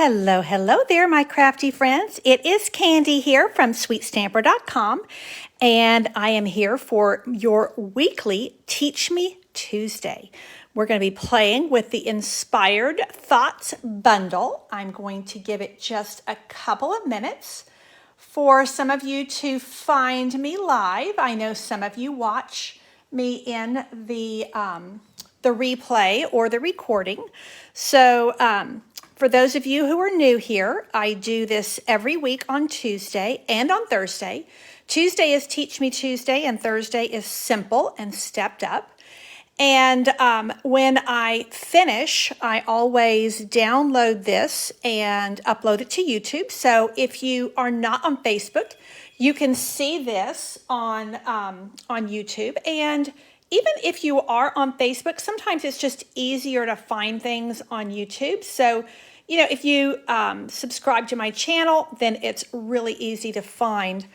Hello, hello there, my crafty friends. It is Candy here from sweetstamper.com, and I am here for your weekly Teach Me Tuesday. We're going to be playing with the Inspired Thoughts bundle. I'm going to give it just a couple of minutes for some of you to find me live. I know some of you watch me in the replay or the recording. So for those of you who are new here, I do this every week on Tuesday and on Thursday. Tuesday is Teach Me Tuesday, and Thursday is Simple and Stepped Up. And when I finish, I always download this and upload it to YouTube. So if you are not on Facebook, you can see this on YouTube. And even if you are on Facebook, sometimes it's just easier to find things on YouTube. So, you know, if you subscribe to my channel, then it's really easy to find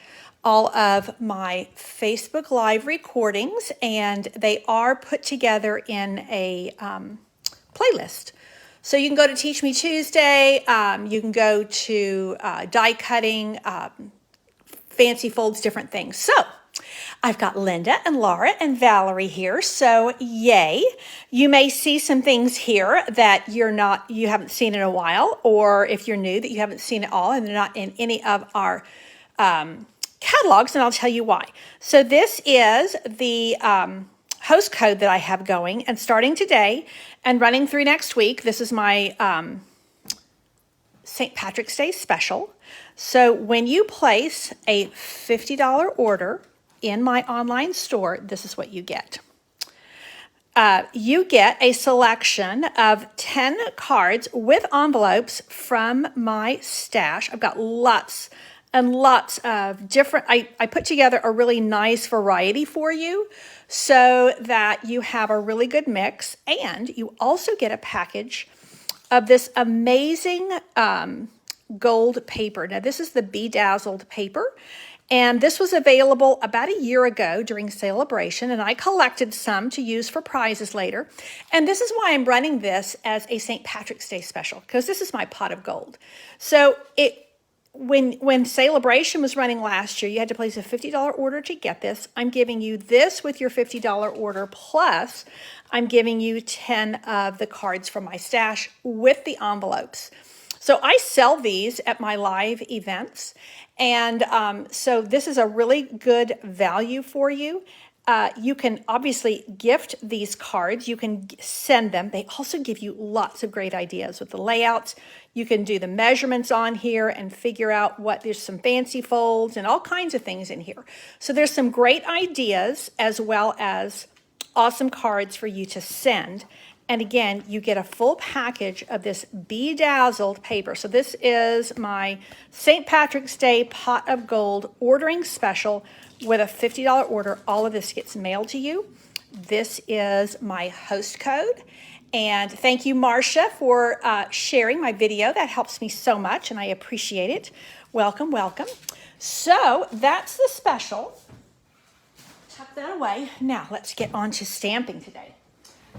all of my Facebook Live recordings, and they are put together in a playlist. So you can go to Teach Me Tuesday, you can go to die cutting, fancy folds, different things. So I've got Linda and Laura and Valerie here, so yay. You may see some things here that you haven't seen in a while, or if you're new, that you haven't seen it all and they're not in any of our catalogs, and I'll tell you why. So this is the host code that I have going, and starting today and running through next week, this is my St. Patrick's Day special. So when you place a $50 order in my online store, this is what you get. You get a selection of 10 cards with envelopes from my stash. I've got lots and lots of different, I put together a really nice variety for you so that you have a really good mix, and you also get a package of this amazing gold paper. Now this is the Bedazzled paper, and this was available about a year ago during Celebration, and I collected some to use for prizes later. And this is why I'm running this as a St. Patrick's Day special, because this is my pot of gold. So when Celebration was running last year, you had to place a $50 order to get this. I'm giving you this with your $50 order, plus I'm giving you 10 of the cards from my stash with the envelopes. So I sell these at my live events, and so this is a really good value for you. You can obviously gift these cards. You can send them. They also give you lots of great ideas with the layouts. You can do the measurements on here and figure out there's some fancy folds and all kinds of things in here. So there's some great ideas as well as awesome cards for you to send. And again, you get a full package of this Bedazzled paper. So this is my St. Patrick's Day pot of gold ordering special with a $50 order. All of this gets mailed to you. This is my host code. And thank you, Marcia, for sharing my video. That helps me so much, and I appreciate it. Welcome, welcome. So that's the special. Tuck that away. Now let's get on to stamping today.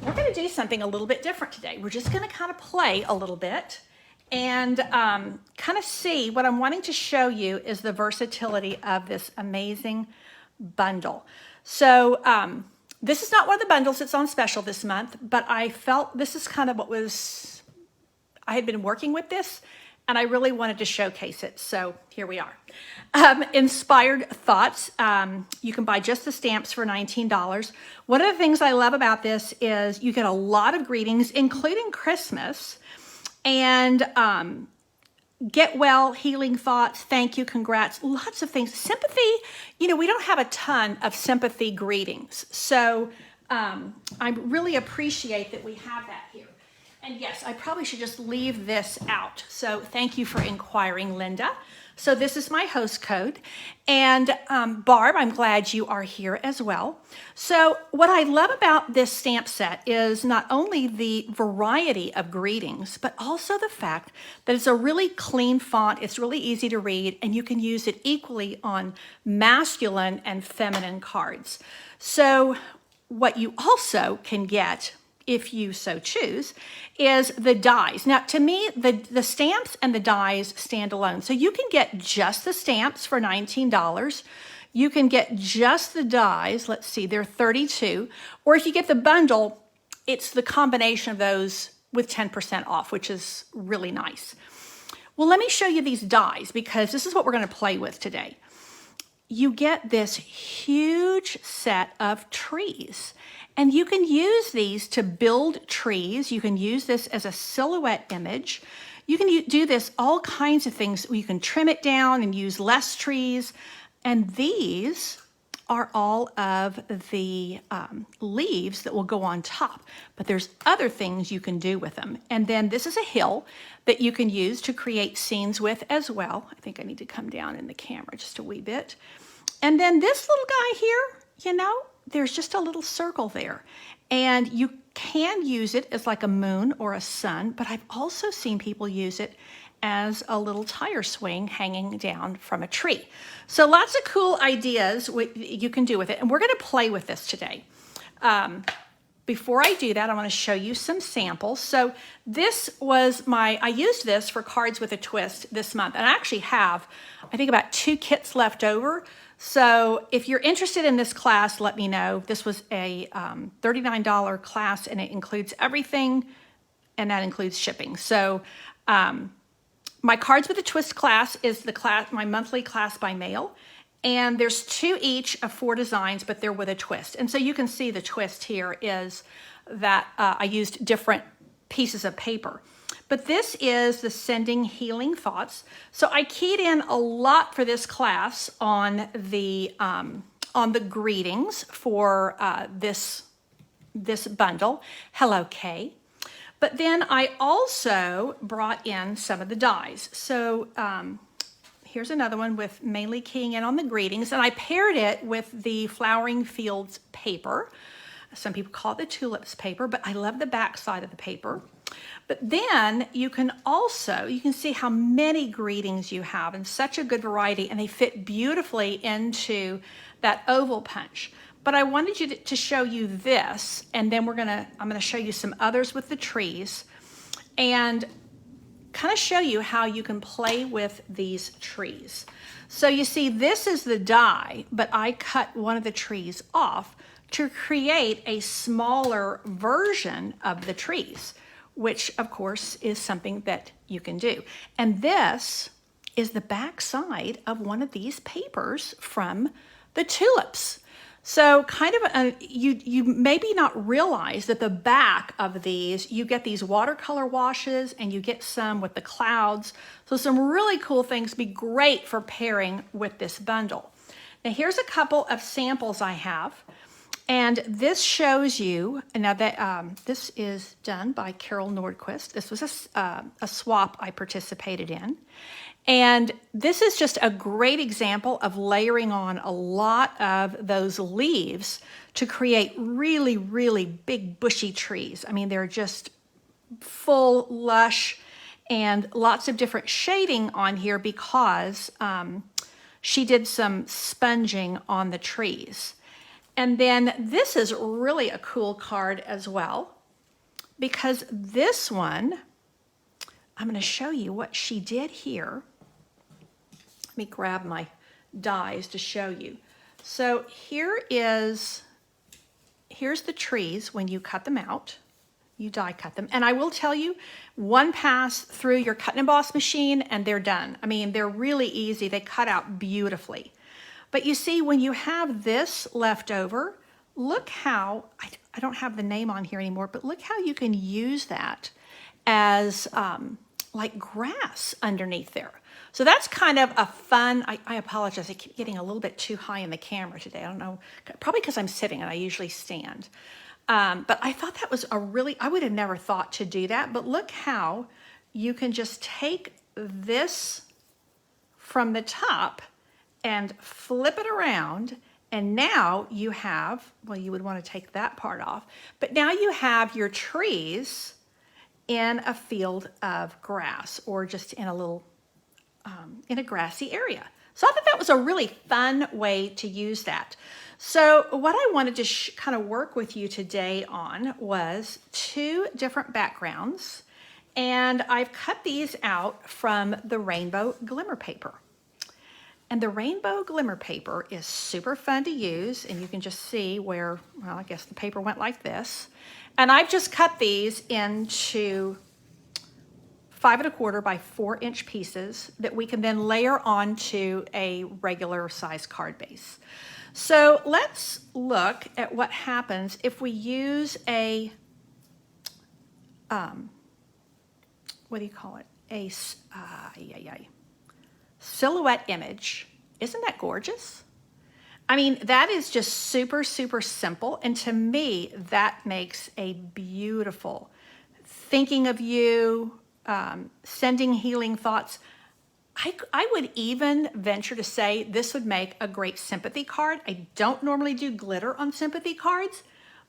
We're going to do something a little bit different today. We're just going to kind of play a little bit and kind of see. What I'm wanting to show you is the versatility of this amazing bundle. So this is not one of the bundles that's on special this month, but I felt this is kind of I had been working with this, and I really wanted to showcase it. So here we are. Inspired Thoughts. You can buy just the stamps for $19. One of the things I love about this is you get a lot of greetings, including Christmas, and get well, healing thoughts, thank you, congrats, lots of things. Sympathy, you know, we don't have a ton of sympathy greetings. So I really appreciate that we have that here. And yes, I probably should just leave this out. So thank you for inquiring, Linda. So this is my host code. And Barb, I'm glad you are here as well. So what I love about this stamp set is not only the variety of greetings, but also the fact that it's a really clean font. It's really easy to read, and you can use it equally on masculine and feminine cards. So what you also can get if you so choose, is the dies. Now, to me, the stamps and the dies stand alone. So you can get just the stamps for $19. You can get just the dies. Let's see, they're $32. Or if you get the bundle, it's the combination of those with 10% off, which is really nice. Well, let me show you these dies because this is what we're going to play with today. You get this huge set of trees. And you can use these to build trees. You can use this as a silhouette image. You can do this all kinds of things. You can trim it down and use less trees. And these are all of the leaves that will go on top. But there's other things you can do with them. And then this is a hill that you can use to create scenes with as well. I think I need to come down in the camera just a wee bit. And then this little guy here, you know, there's just a little circle there. And you can use it as like a moon or a sun, but I've also seen people use it as a little tire swing hanging down from a tree. So lots of cool ideas you can do with it. And we're going to play with this today. Before I do that, I want to show you some samples. So this was I used this for cards with a twist this month. And I actually have, I think, about 2 kits left over. So if you're interested in this class, let me know. This was a $39 class, and it includes everything, and that includes shipping. So my Cards with a Twist class is my monthly class by mail, and there's 2 each of 4 designs, but they're with a twist. And so you can see the twist here is that I used different pieces of paper. But this is the Sending Healing Thoughts. So I keyed in a lot for this class on the greetings for this bundle. Hello, Kay. But then I also brought in some of the dies. So here's another one with mainly keying in on the greetings, and I paired it with the Flowering Fields paper. Some people call it the tulips paper, but I love the back side of the paper. But then you can see how many greetings you have and such a good variety, and they fit beautifully into that oval punch. But I wanted you to show you this, and then I'm gonna show you some others with the trees and kind of show you how you can play with these trees. So you see, this is the die, but I cut one of the trees off to create a smaller version of the trees, which of course is something that you can do. And this is the back side of one of these papers from the tulips. So kind of you maybe not realize that the back of these, you get these watercolor washes and you get some with the clouds. So some really cool things, be great for pairing with this bundle. Now here's a couple of samples I have. And this shows you, now that this is done by Carol Nordquist. This was a swap I participated in. And this is just a great example of layering on a lot of those leaves to create really, really big bushy trees. I mean, they're just full, lush, and lots of different shading on here because she did some sponging on the trees. And then this is really a cool card as well, because this one, I'm going to show you what she did here. Let me grab my dies to show you. So here's the trees when you cut them out. You die cut them. And I will tell you, one pass through your cut and emboss machine and they're done. I mean, they're really easy. They cut out beautifully. But you see, when you have this left over, look how, I don't have the name on here anymore, but look how you can use that as like grass underneath there. So that's kind of a fun, I apologize, I keep getting a little bit too high in the camera today. I don't know, probably because I'm sitting and I usually stand. But I thought that was I would have never thought to do that, but look how you can just take this from the top and flip it around, and now you have, well, you would want to take that part off, but now you have your trees in a field of grass or just in a little, in a grassy area. So I thought that was a really fun way to use that. So what I wanted to kind of work with you today on was 2 different backgrounds. And I've cut these out from the rainbow glimmer paper. And the rainbow glimmer paper is super fun to use, and you can just see where, well, I guess the paper went like this. And I've just cut these into 5 1/4 by 4 inch pieces that we can then layer onto a regular size card base. So let's look at what happens if we use a, what do you call it? A silhouette image. Isn't that gorgeous? I mean, that is just super, super simple. And to me, that makes a beautiful thinking of you, sending healing thoughts. I would even venture to say this would make a great sympathy card. I don't normally do glitter on sympathy cards,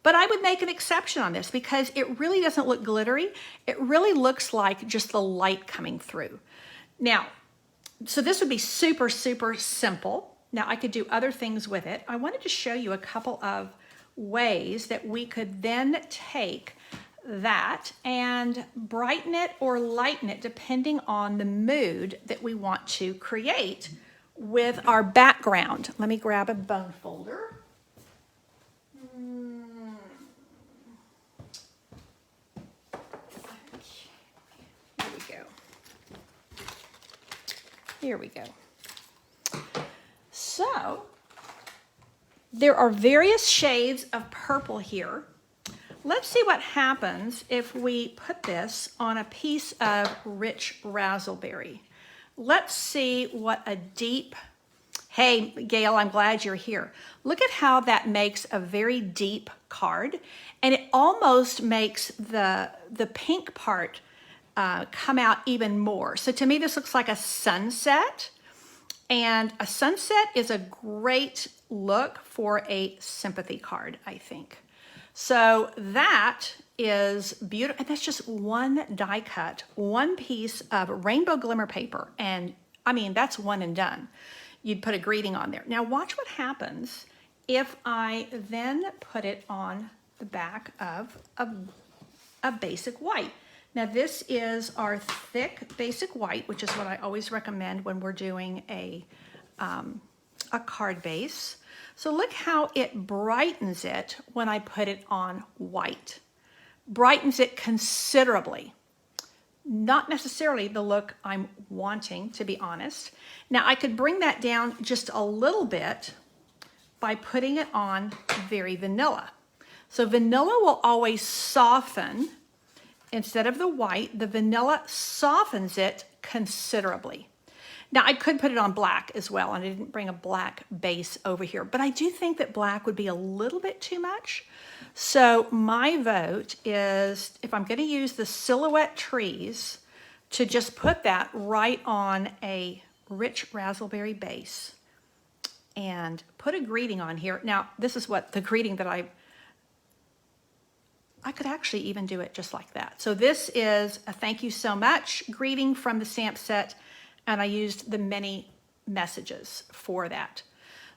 but I would make an exception on this because it really doesn't look glittery. It really looks like just the light coming through. Now, so this would be super, super simple. Now I could do other things with it. I wanted to show you a couple of ways that we could then take that and brighten it or lighten it depending on the mood that we want to create with our background. Let me grab a bone folder. Here we go. So there are various shades of purple here. Let's see what happens if we put this on a piece of rich raspberry. Let's see what a deep, hey, Gail, I'm glad you're here. Look at how that makes a very deep card, and it almost makes the pink part come out even more. So to me, this looks like a sunset, and a sunset is a great look for a sympathy card, I think. So that is beautiful, and that's just one die cut, one piece of rainbow glimmer paper, and I mean, that's one and done. You'd put a greeting on there. Now watch what happens if I then put it on the back of a basic white. Now this is our thick basic white, which is what I always recommend when we're doing a card base. So look how it brightens it when I put it on white. Brightens it considerably. Not necessarily the look I'm wanting, to be honest. Now I could bring that down just a little bit by putting it on very vanilla. So vanilla will always soften. Instead of the white, the vanilla softens it considerably. Now I could put it on black as well, and I didn't bring a black base over here, but I do think that black would be a little bit too much. So my vote is, if I'm going to use the silhouette trees, to just put that right on a rich raspberry base and put a greeting on here. Now this is what the greeting that I could actually even do it just like that. So this is a thank you so much greeting from the stamp set, and I used the many messages for that.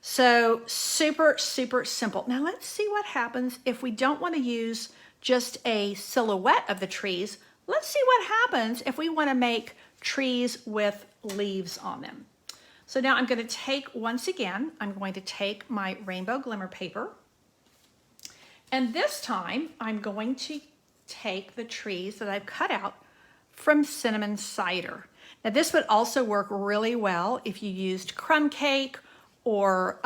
So super, super simple. Now let's see what happens if we don't want to use just a silhouette of the trees. Let's see what happens if we want to make trees with leaves on them. So now I'm going to take, once again, I'm going to take my rainbow glimmer paper, and this time I'm going to take the trees that I've cut out from cinnamon cider. Now this would also work really well if you used crumb cake or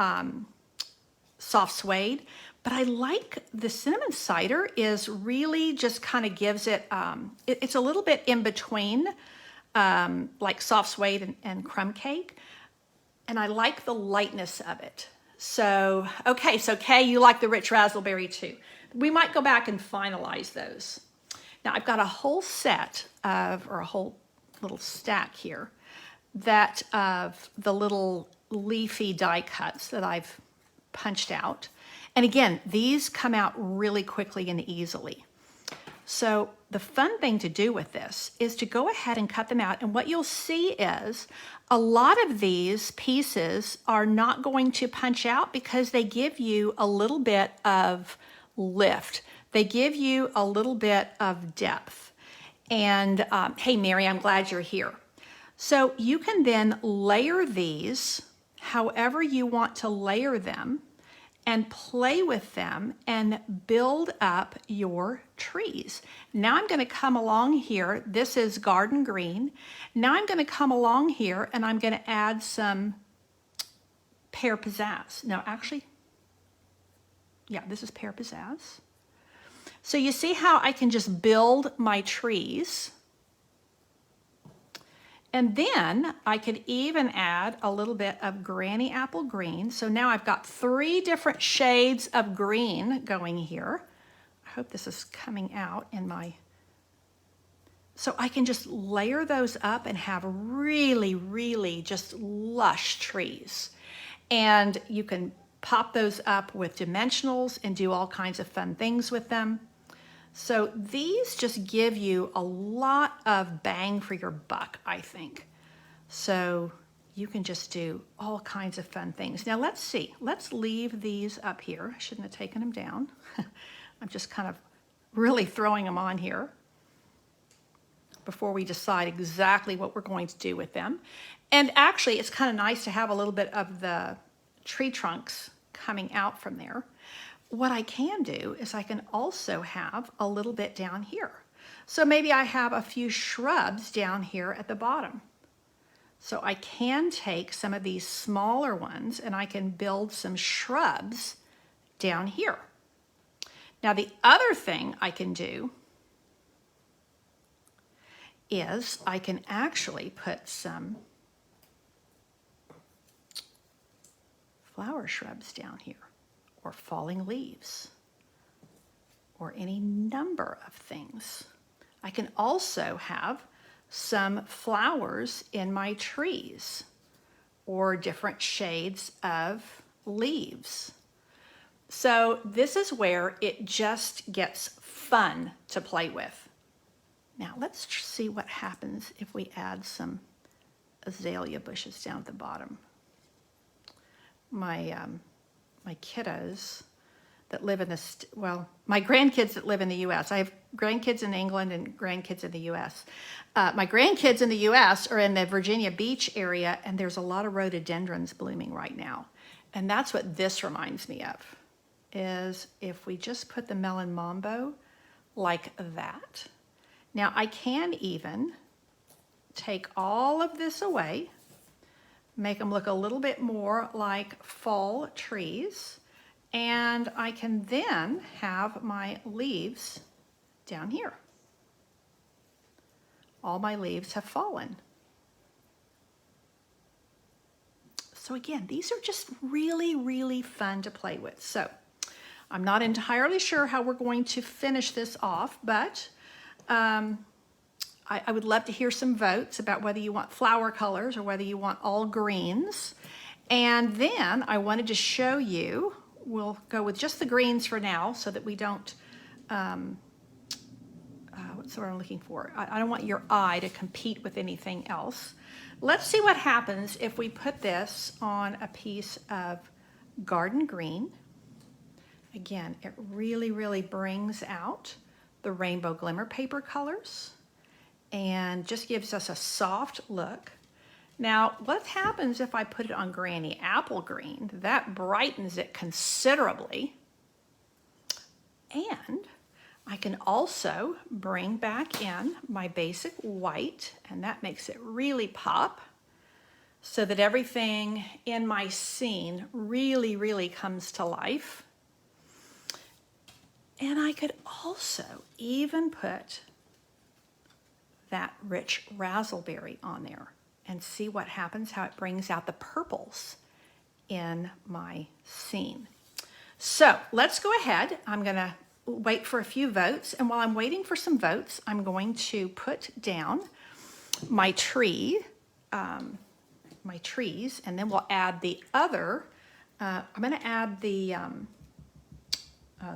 soft suede, but I like the cinnamon cider is really just kind of gives it, it's a little bit in between like soft suede and crumb cake, and I like the lightness of it. So, okay, so Kay, you like the rich raspberry too. We might go back and finalize those. Now I've got a whole set of, or a whole little stack here, that of the little leafy die cuts that I've punched out. And again, these come out really quickly and easily. So the fun thing to do with this is to go ahead and cut them out. And what you'll see is a lot of these pieces are not going to punch out because they give you a little bit of lift. They give you a little bit of depth. And hey, Mary, I'm glad you're here. So you can then layer these however you want to layer them and play with them and build up your trees. Now I'm going to come along here. This is garden green. Now I'm going to come along here and I'm going to add some pear pizzazz. No, actually, yeah, this is pear pizzazz. So you see how I can just build my trees. And then I could even add a little bit of granny apple green. So now I've got 3 different shades of green going here. I hope this is coming out in my... So I can just layer those up and have really, really just lush trees. And you can pop those up with dimensionals and do all kinds of fun things with them. So these just give you a lot of bang for your buck, I think. So you can just do all kinds of fun things. Now let's see, let's leave these up here. I shouldn't have taken them down. I'm just kind of really throwing them on here before we decide exactly what we're going to do with them. And actually it's kind of nice to have a little bit of the tree trunks coming out from there. What I can do is I can also have a little bit down here. So maybe I have a few shrubs down here at the bottom. So I can take some of these smaller ones and I can build some shrubs down here. Now the other thing I can do is I can actually put some flower shrubs down here, or falling leaves, or any number of things. I can also have some flowers in my trees, or different shades of leaves. So this is where it just gets fun to play with. Now let's see what happens if we add some azalea bushes down at the bottom. My kiddos that live in this, well, my grandkids that live in the U.S. I have grandkids in England and grandkids in the U.S. My grandkids in the U.S. are in the Virginia Beach area, and there's a lot of rhododendrons blooming right now. And that's what this reminds me of, is if we just put the melon mambo like that. Now I can even take all of this away, make them look a little bit more like fall trees, and I can then have my leaves down here. All my leaves have fallen. So again, these are just really, really fun to play with. So I'm not entirely sure how we're going to finish this off, but I would love to hear some votes about whether you want flower colors or whether you want all greens. And then I wanted to show you, we'll go with just the greens for now so that we don't, what's the word I'm looking for? I don't want your eye to compete with anything else. Let's see what happens if we put this on a piece of garden green. Again, it really, really brings out the rainbow glimmer paper colors and just gives us a soft look. Now, what happens if I put it on granny apple green? That brightens it considerably. And I can also bring back in my basic white, and that makes it really pop so that everything in my scene really, really comes to life. And I could also even put that rich raspberry on there and see what happens, how it brings out the purples in my scene. So let's go ahead. I'm gonna wait for a few votes, and while I'm waiting for some votes, I'm going to put down my tree, my trees, and then we'll add the other, I'm gonna add the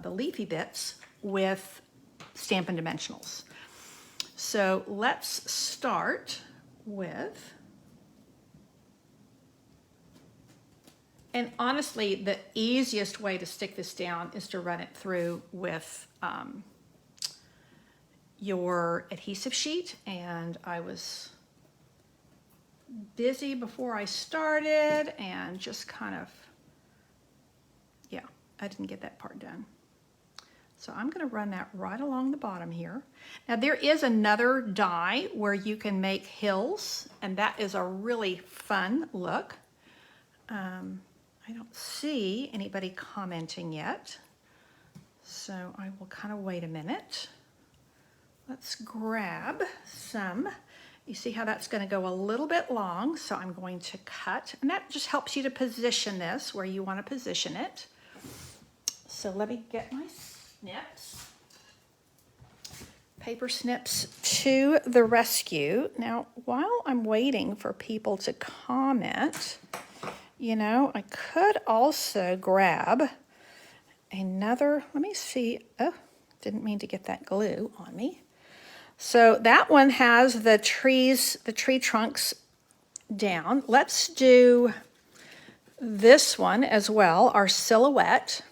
leafy bits with Stampin' Dimensionals. So let's start with, and honestly, the easiest way to stick this down is to run it through with your adhesive sheet. And I was busy before I started and just kind of, yeah, I didn't get that part done. So I'm going to run that right along the bottom here. Now there is another die where you can make hills, and that is a really fun look. I don't see anybody commenting yet, so I will kind of wait a minute. Let's grab some. You see how that's going to go a little bit long, so I'm going to cut, and that just helps you to position this where you want to position it. So let me get my snips. Paper snips to the rescue. Now, while I'm waiting for people to comment, you know, I could also grab another, let me see. Oh, didn't mean to get that glue on me. So that one has the tree trunks down. Let's do this one as well, our silhouette.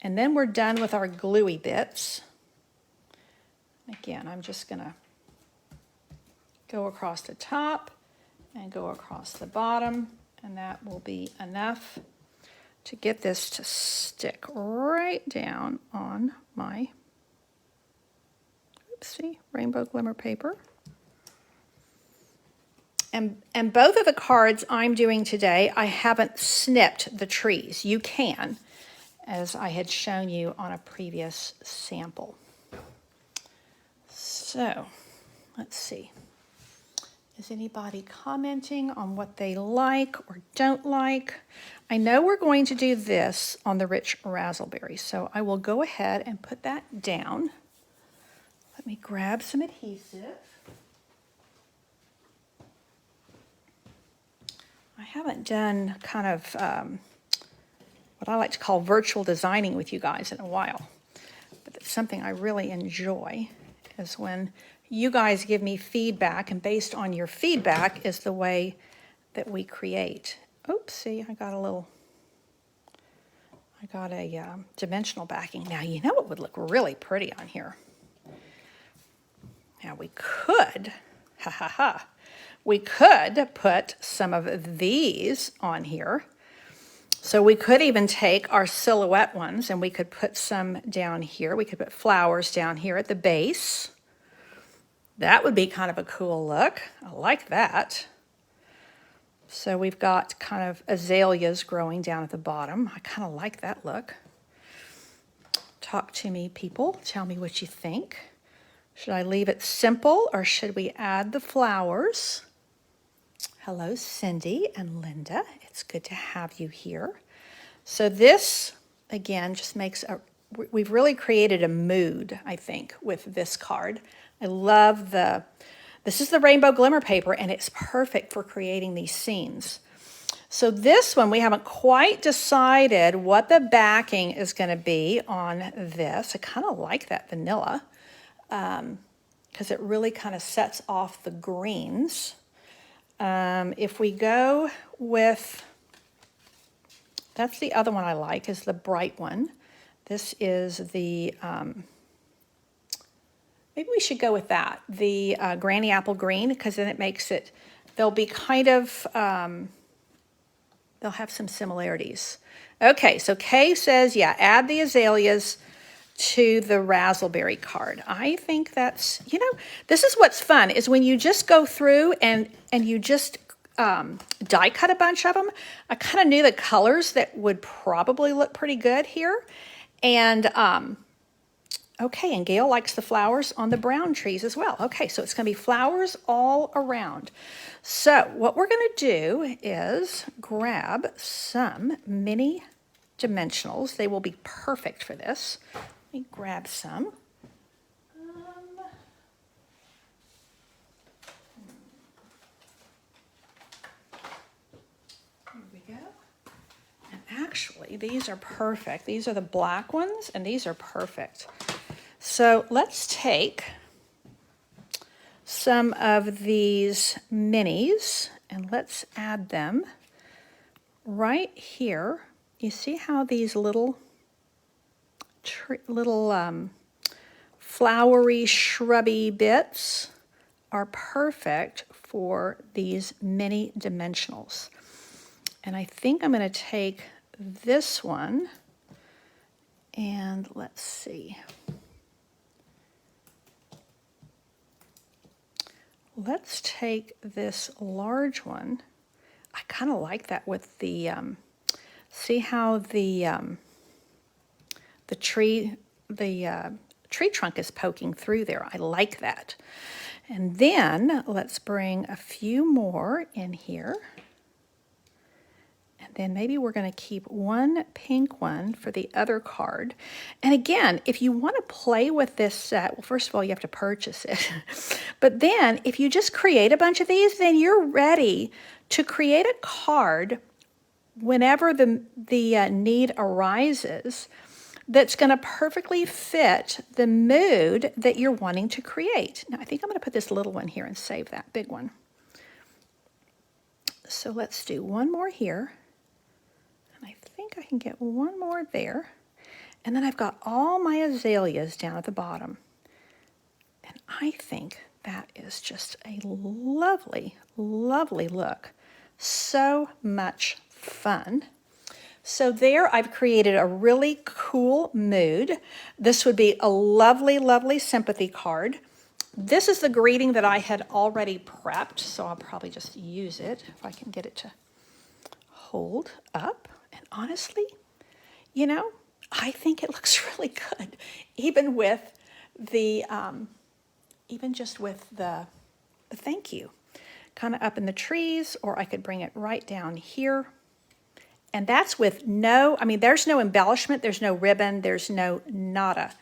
And then we're done with our gluey bits. Again, I'm just gonna go across the top and go across the bottom, and that will be enough to get this to stick right down on my, oopsie, rainbow glimmer paper. And both of the cards I'm doing today, I haven't snipped the trees. You can, as I had shown you on a previous sample. So, let's see. Is anybody commenting on what they like or don't like? I know we're going to do this on the rich raspberry, so I will go ahead and put that down. Let me grab some adhesive. I haven't done kind of what I like to call virtual designing with you guys in a while, but it's something I really enjoy, is when you guys give me feedback, and based on your feedback is the way that we create. Oopsie, I got a dimensional backing. Now, you know what would look really pretty on here? Now we could, we could put some of these on here. So we could even take our silhouette ones and we could put some down here. We could put flowers down here at the base. That would be kind of a cool look. I like that. So we've got kind of azaleas growing down at the bottom. I kind of like that look. Talk to me, people. Tell me what you think. Should I leave it simple or should we add the flowers? Hello, Cindy and Linda. It's good to have you here. So this, again, just makes we've really created a mood, I think, with this card. I love this is the rainbow glimmer paper, and it's perfect for creating these scenes. So this one, we haven't quite decided what the backing is going to be on this. I kind of like that vanilla because it really kind of sets off the greens. If we go with, that's the other one I like, is the bright one. This is the, maybe we should go with that, the Granny Apple Green, because then it makes it, they'll be kind of, they'll have some similarities. Okay, so Kay says, yeah, add the azaleas to the raspberry card. I think that's, you know, this is what's fun, is when you just go through and you just die cut a bunch of them. I kind of knew the colors that would probably look pretty good here. And, okay, and Gail likes the flowers on the brown trees as well. Okay, so it's going to be flowers all around. So what we're going to do is grab some mini dimensionals. They will be perfect for this. Let me grab some. Here we go. And actually, these are perfect. These are the black ones, and these are perfect. So let's take some of these minis, and let's add them right here. You see how these little flowery, shrubby bits are perfect for these mini dimensionals. And I think I'm going to take this one and let's see. Let's take this large one. I kind of like that with the, see how the tree trunk is poking through there. I like that. And then let's bring a few more in here. And then maybe we're going to keep one pink one for the other card. And again, if you want to play with this set, well, first of all, you have to purchase it. But then if you just create a bunch of these, then you're ready to create a card whenever the need arises that's going to perfectly fit the mood that you're wanting to create. Now, I think I'm going to put this little one here and save that big one. So let's do one more here. And I think I can get one more there. And then I've got all my azaleas down at the bottom. And I think that is just a lovely, lovely look. So much fun. So there I've created a really cool mood. This would be a lovely, lovely sympathy card. This is the greeting that I had already prepped, so I'll probably just use it if I can get it to hold up. And honestly, you know, I think it looks really good, even with the, even just with the thank you, kind of up in the trees, or I could bring it right down here. And that's with no, I mean, there's no embellishment, there's no ribbon, there's no nada.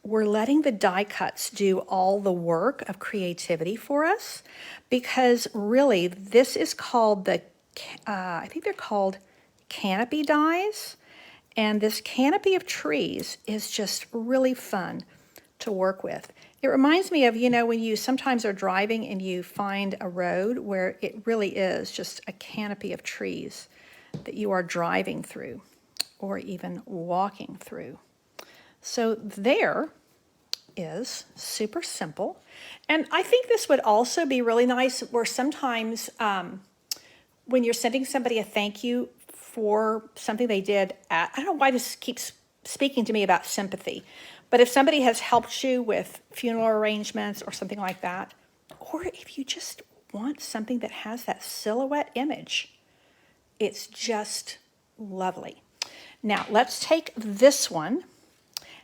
We're letting the die cuts do all the work of creativity for us, because really this is called the, I think they're called Canopy Dies. And this canopy of trees is just really fun to work with. It reminds me of, you know, when you sometimes are driving and you find a road where it really is just a canopy of trees that you are driving through or even walking through. So there is super simple. And I think this would also be really nice where sometimes when you're sending somebody a thank you for something they did I don't know why this keeps speaking to me about sympathy, but if somebody has helped you with funeral arrangements or something like that, or if you just want something that has that silhouette image, it's just lovely. Now let's take this one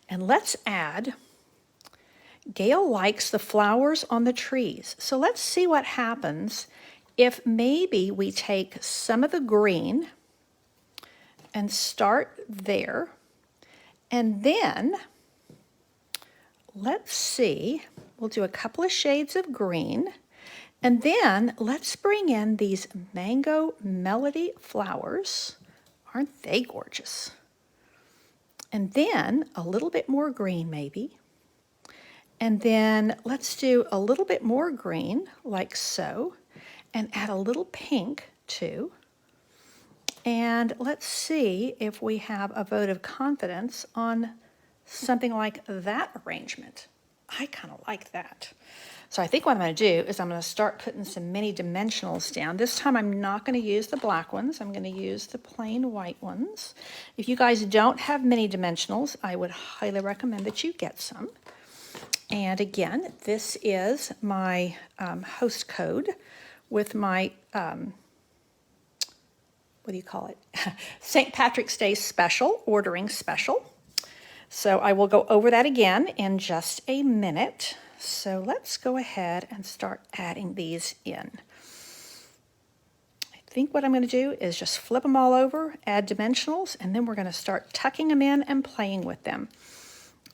and let's add, Gail likes the flowers on the trees. So let's see what happens if maybe we take some of the green and start there. And then let's see, we'll do a couple of shades of green. And then let's bring in these Mango Melody flowers. Aren't they gorgeous? And then a little bit more green maybe. And then let's do a little bit more green, like so, and add a little pink too. And let's see if we have a vote of confidence on something like that arrangement. I kind of like that. So I think what I'm going to do is I'm going to start putting some mini dimensionals down. This time I'm not going to use the black ones. I'm going to use the plain white ones. If you guys don't have mini dimensionals, I would highly recommend that you get some. And again, this is my host code with my, what do you call it? St. Patrick's Day special, ordering special. So I will go over that again in just a minute. So let's go ahead and start adding these in. I think what I'm going to do is just flip them all over, add dimensionals, and then we're going to start tucking them in and playing with them.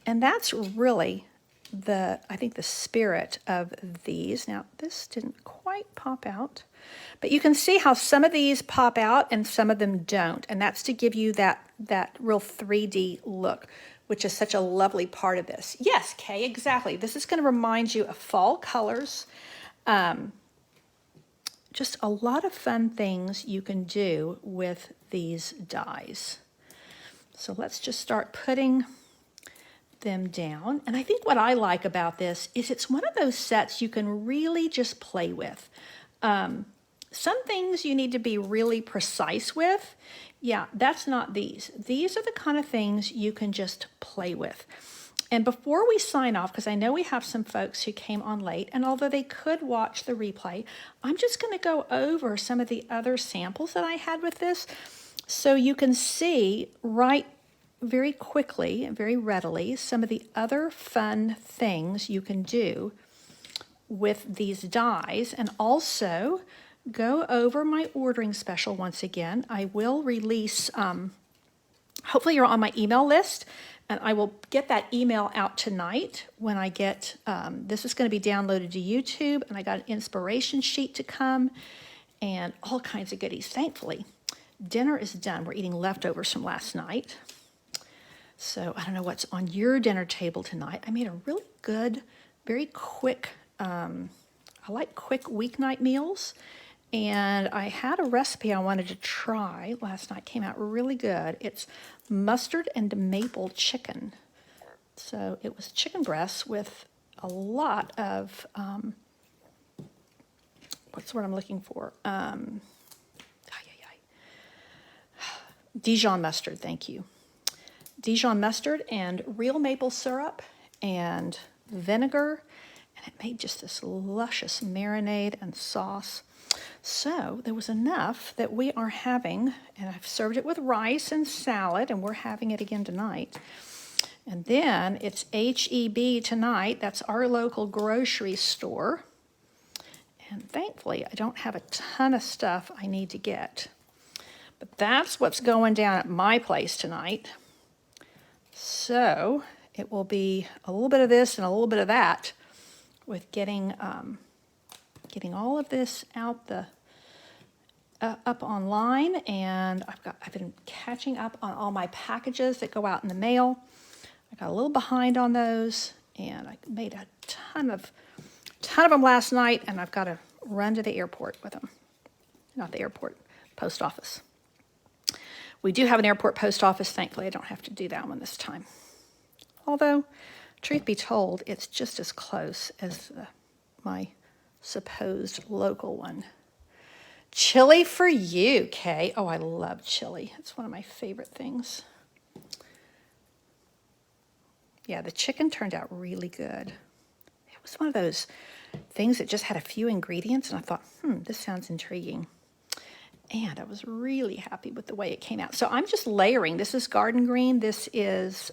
And that's really I think the spirit of these. Now this didn't quite pop out, but you can see how some of these pop out and some of them don't. And that's to give you that real 3D look. which is such a lovely part of this. Yes, Kay, exactly. This is going to remind you of fall colors. Just a lot of fun things you can do with these dies. So let's just start putting them down. And I think what I like about this is it's one of those sets you can really just play with. Some things you need to be really precise with. Yeah, that's not these. These are the kind of things you can just play with. And before we sign off, because I know we have some folks who came on late, and although they could watch the replay, I'm just going to go over some of the other samples that I had with this so you can see right very quickly and very readily some of the other fun things you can do with these dies, and also go over my ordering special once again. I will release, hopefully you're on my email list, and I will get that email out tonight when I get, this is going to be downloaded to YouTube, and I got an inspiration sheet to come, and all kinds of goodies. Thankfully, dinner is done. We're eating leftovers from last night. So I don't know what's on your dinner table tonight. I made a really good, very quick, I like quick weeknight meals. And I had a recipe I wanted to try last night. Came out really good. It's mustard and maple chicken. So it was chicken breasts with a lot of, what's the word I'm looking for? Dijon mustard, thank you. Dijon mustard and real maple syrup and vinegar. And it made just this luscious marinade and sauce. So there was enough that we are having, and I've served it with rice and salad, and we're having it again tonight. And then it's HEB tonight. That's our local grocery store. And thankfully, I don't have a ton of stuff I need to get. But that's what's going down at my place tonight. So it will be a little bit of this and a little bit of that with getting all of this out up online, and I've been catching up on all my packages that go out in the mail. I got a little behind on those, and I made a ton of them last night, and I've got to run to the airport with them. Not the airport, post office. We do have an airport post office. Thankfully, I don't have to do that one this time. Although, truth be told, it's just as close as my supposed local one. Chili for you, Kay. Oh, I love chili. It's one of my favorite things. Yeah, the chicken turned out really good. It was one of those things that just had a few ingredients, and I thought, this sounds intriguing. And I was really happy with the way it came out. So I'm just layering. This is garden green. This is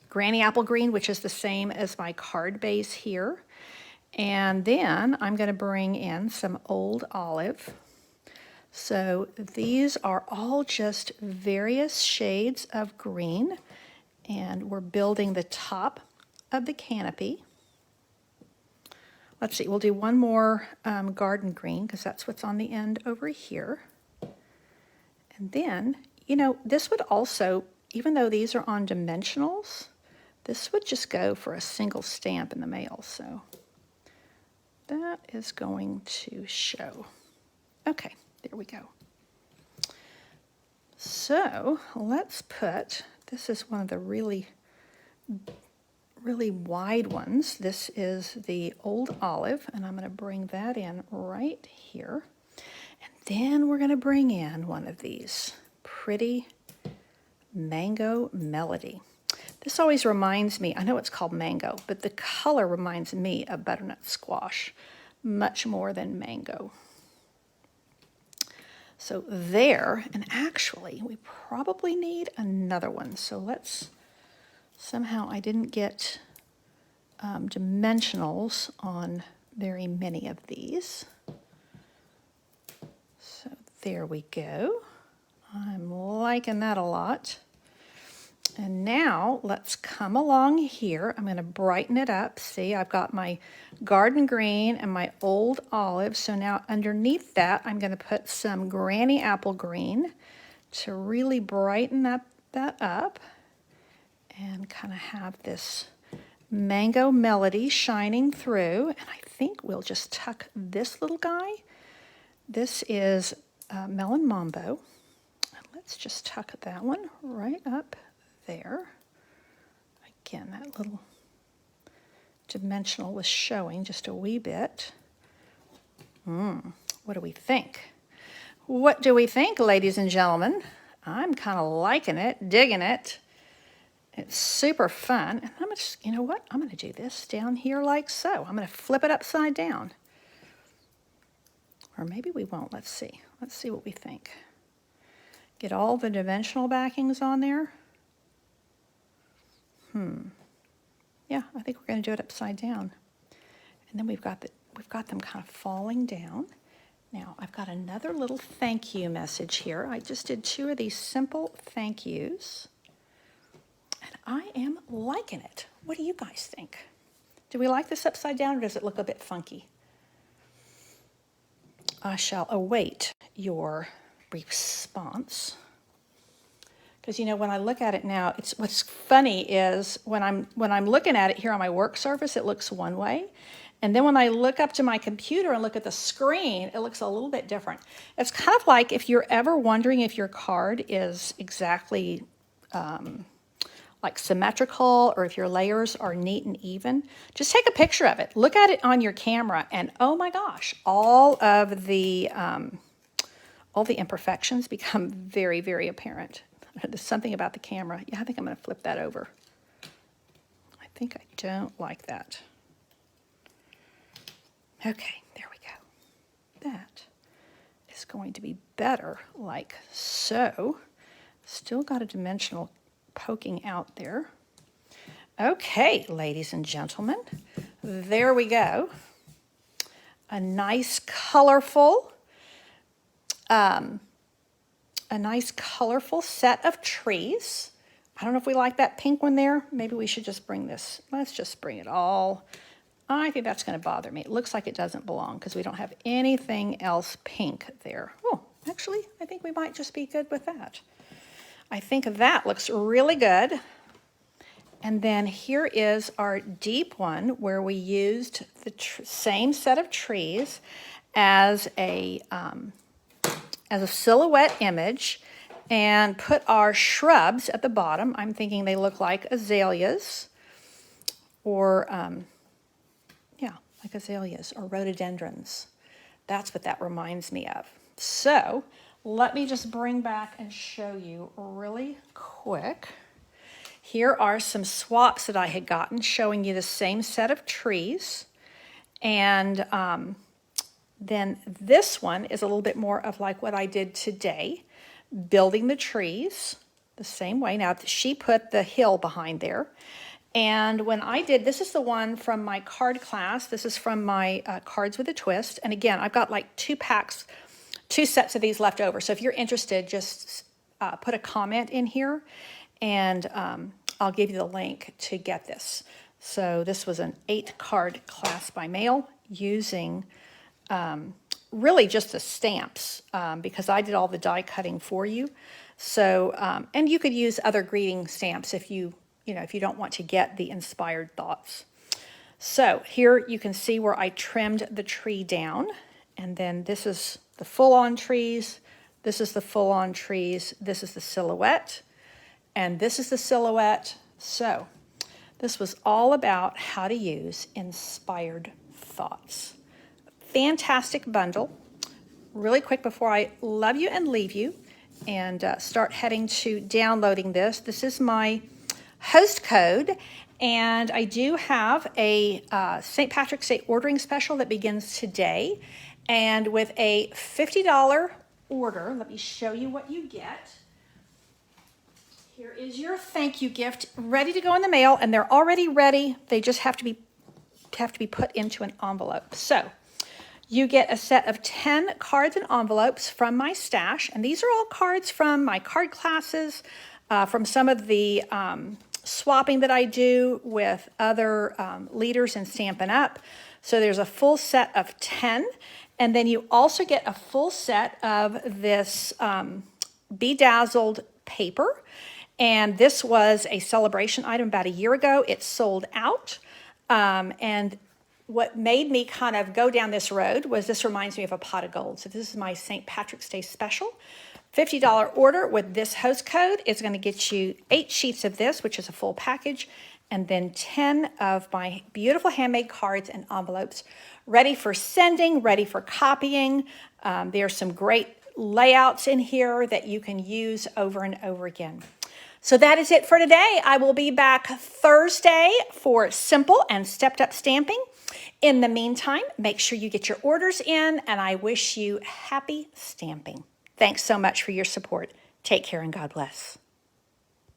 granny apple green, which is the same as my card base here. And then I'm going to bring in some old olive. So these are all just various shades of green. And we're building the top of the canopy. Let's see, we'll do one more garden green because that's what's on the end over here. And then, this would also, even though these are on dimensionals, this would just go for a single stamp in the mail. So that is going to show. Okay, there we go. So let's put, this is one of the really wide ones. This is the old olive, and I'm going to bring that in right here. And then we're going to bring in one of these pretty mango melody. This always reminds me, I know it's called mango, but the color reminds me of butternut squash much more than mango. So there, and actually we probably need another one. So let's, somehow I didn't get dimensionals on very many of these. So there we go. I'm liking that a lot. And now let's come along here. I'm going to brighten it up. See, I've got my garden green and my old olive. So now underneath that, I'm going to put some granny apple green to really brighten that up. and kind of have this mango melody shining through. And I think we'll just tuck this little guy. This is Melon Mambo. Let's just tuck that one right up there. Again, that little dimensional was showing just a wee bit. What do we think? What do we think, ladies and gentlemen? I'm kind of liking it, digging it. It's super fun. And I'm just, you know what? I'm going to do this down here like so. I'm going to flip it upside down. Or maybe we won't. Let's see. Let's see what we think. Get all the dimensional backings on there. Yeah, I think we're going to do it upside down. And then we've got them kind of falling down. Now, I've got another little thank you message here. I just did 2 of these simple thank yous. And I am liking it. What do you guys think? Do we like this upside down, or does it look a bit funky? I shall await your response. Because, you know, when I look at it now, what's funny is when I'm looking at it here on my work surface, it looks one way. And then when I look up to my computer and look at the screen, it looks a little bit different. It's kind of like if you're ever wondering if your card is exactly like symmetrical, or if your layers are neat and even, just take a picture of it. Look at it on your camera, and oh my gosh, all the imperfections become very, very apparent. There's something about the camera. Yeah, I think I'm going to flip that over. I think I don't like that. Okay, there we go. That is going to be better like so. Still got a dimensional poking out there. Okay, ladies and gentlemen, there we go. A nice colorful set of trees. I don't know if we like that pink one there. Maybe we should just bring this. Let's just bring it all. I think that's going to bother me. It looks like it doesn't belong because we don't have anything else pink there. Oh, actually, I think we might just be good with that. I think that looks really good. And then here is our deep one where we used the same set of trees as a silhouette image and put our shrubs at the bottom. I'm thinking they look like azaleas or, like azaleas or rhododendrons. That's what that reminds me of. So let me just bring back and show you really quick. Here are some swaps that I had gotten showing you the same set of trees. And then this one is a little bit more of like what I did today, building the trees the same way. Now, she put the hill behind there. And when I did, this is the one from my card class. This is from my Cards with a Twist. And again, I've got like 2 sets of these left over. So if you're interested, just put a comment in here and I'll give you the link to get this. So this was an 8-card class by mail using really just the stamps because I did all the die cutting for you. So, and you could use other greeting stamps if you don't want to get the inspired thoughts. So here you can see where I trimmed the tree down. And then this is the full-on trees. This is the full-on trees. This is the silhouette. And this is the silhouette. So this was all about how to use inspired thoughts. Fantastic bundle. Really quick before I love you and leave you and start heading to downloading this. This is my host code, and I do have a St. Patrick's Day ordering special that begins today. And with a $50 order, let me show you what you get. Here is your thank you gift ready to go in the mail, and they're already ready. They just have to be put into an envelope. So you get a set of 10 cards and envelopes from my stash, and these are all cards from my card classes, from some of the swapping that I do with other leaders in Stampin' Up. So there's a full set of 10, and then you also get a full set of this bedazzled paper. And this was a celebration item about a year ago. It sold out. And what made me kind of go down this road was this reminds me of a pot of gold. So this is my St. Patrick's Day special. $50 order with this host code is going to get you 8 sheets of this, which is a full package, and then 10 of my beautiful handmade cards and envelopes ready for sending, ready for copying. There's some great layouts in here that you can use over and over again. So that is it for today. I will be back Thursday for simple and stepped up stamping. In the meantime, make sure you get your orders in, and I wish you happy stamping. Thanks so much for your support. Take care and God bless.